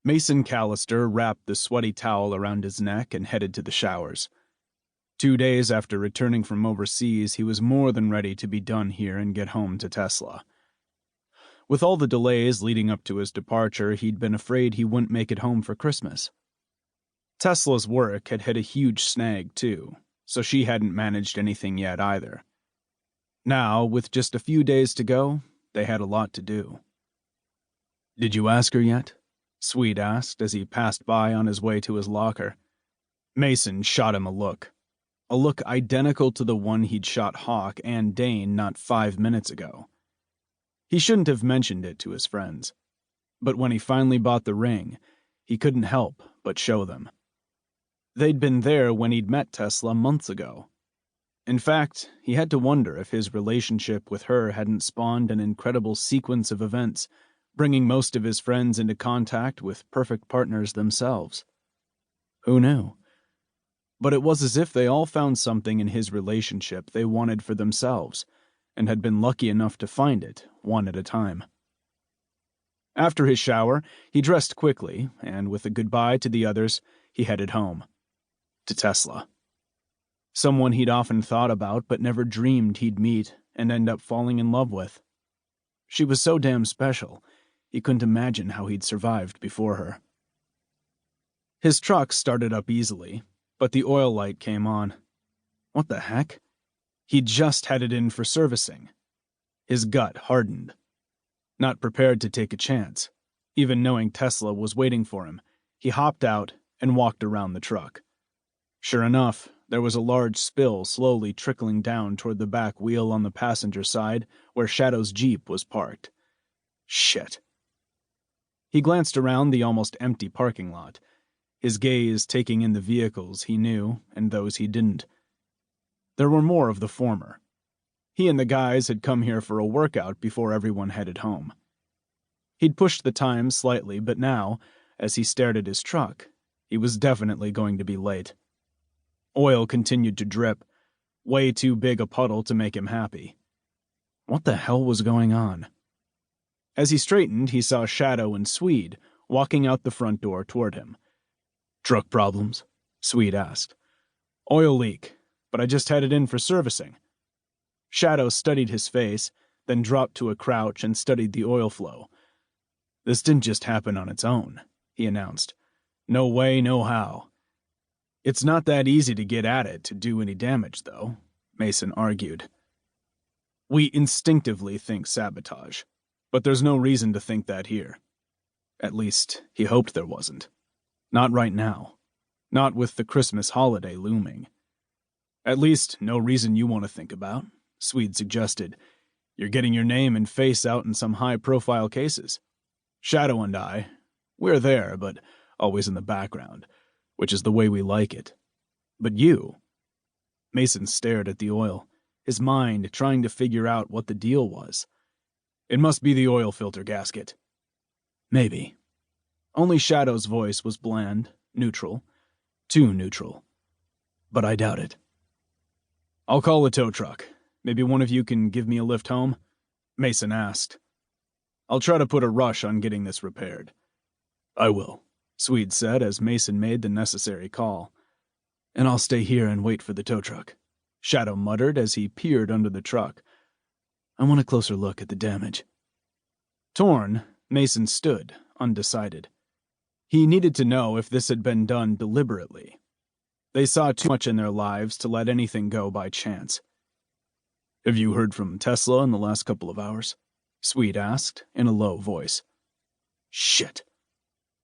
Mason Callister wrapped the sweaty towel around his neck and headed to the showers. 2 days after returning from overseas, he was more than ready to be done here and get home to Tesla. With all the delays leading up to his departure, he'd been afraid he wouldn't make it home for Christmas. Tesla's work had hit a huge snag, too, so she hadn't managed anything yet either. Now, with just a few days to go, they had a lot to do. "Did you ask her yet?" Swede asked as he passed by on his way to his locker. Mason shot him a look identical to the one he'd shot Hawk and Dane not 5 minutes ago. He shouldn't have mentioned it to his friends, but when he finally bought the ring, he couldn't help but show them. They'd been there when he'd met Tesla months ago. In fact, he had to wonder if his relationship with her hadn't spawned an incredible sequence of events, bringing most of his friends into contact with perfect partners themselves. Who knew? But it was as if they all found something in his relationship they wanted for themselves, and had been lucky enough to find it, one at a time. After his shower, he dressed quickly, and with a goodbye to the others, he headed home. To Tesla. Someone he'd often thought about but never dreamed he'd meet and end up falling in love with. She was so damn special, he couldn't imagine how he'd survived before her. His truck started up easily, but the oil light came on. What the heck? He'd just had it in for servicing. His gut hardened. Not prepared to take a chance, even knowing Tesla was waiting for him, he hopped out and walked around the truck. Sure enough, there was a large spill slowly trickling down toward the back wheel on the passenger side where Shadow's Jeep was parked. Shit. He glanced around the almost empty parking lot, his gaze taking in the vehicles he knew and those he didn't. There were more of the former. He and the guys had come here for a workout before everyone headed home. He'd pushed the time slightly, but now, as he stared at his truck, he was definitely going to be late. Oil continued to drip, way too big a puddle to make him happy. What the hell was going on? As he straightened, he saw Shadow and Swede walking out the front door toward him. "Truck problems?" Swede asked. "Oil leak, but I just had it in for servicing." Shadow studied his face, then dropped to a crouch and studied the oil flow. "This didn't just happen on its own," he announced. "No way, no how." "It's not that easy to get at it to do any damage, though," Mason argued. "We instinctively think sabotage, but there's no reason to think that here. At least, he hoped there wasn't. Not right now. Not with the Christmas holiday looming. At least, no reason you want to think about," Swede suggested. "You're getting your name and face out in some high-profile cases. Shadow and I, we're there, but always in the background, which is the way we like it. But you..." Mason stared at the oil, his mind trying to figure out what the deal was. "It must be the oil filter gasket." "Maybe." Only Shadow's voice was bland, neutral. Too neutral. "But I doubt it." "I'll call a tow truck. Maybe one of you can give me a lift home?" Mason asked. "I'll try to put a rush on getting this repaired." "I will," Swede said as Mason made the necessary call. "And I'll stay here and wait for the tow truck," Shadow muttered as he peered under the truck. "I want a closer look at the damage." Torn, Mason stood, undecided. He needed to know if this had been done deliberately. They saw too much in their lives to let anything go by chance. "Have you heard from Tesla in the last couple of hours?" Swede asked, in a low voice. Shit.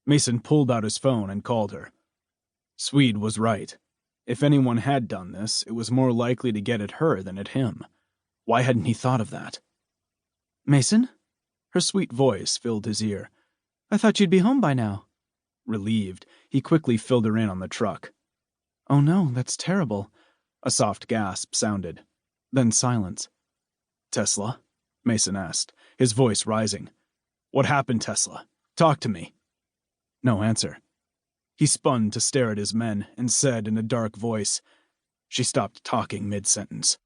Mason pulled out his phone and called her. Swede was right. If anyone had done this, it was more likely to get at her than at him. Why hadn't he thought of that? "Mason?" Her sweet voice filled his ear. "I thought you'd be home by now." Relieved, he quickly filled her in on the truck. "Oh no, that's terrible." A soft gasp sounded. Then silence. "Tesla?" Mason asked, his voice rising. "What happened, Tesla? Talk to me." No answer. He spun to stare at his men and said in a dark voice, "She stopped talking mid-sentence."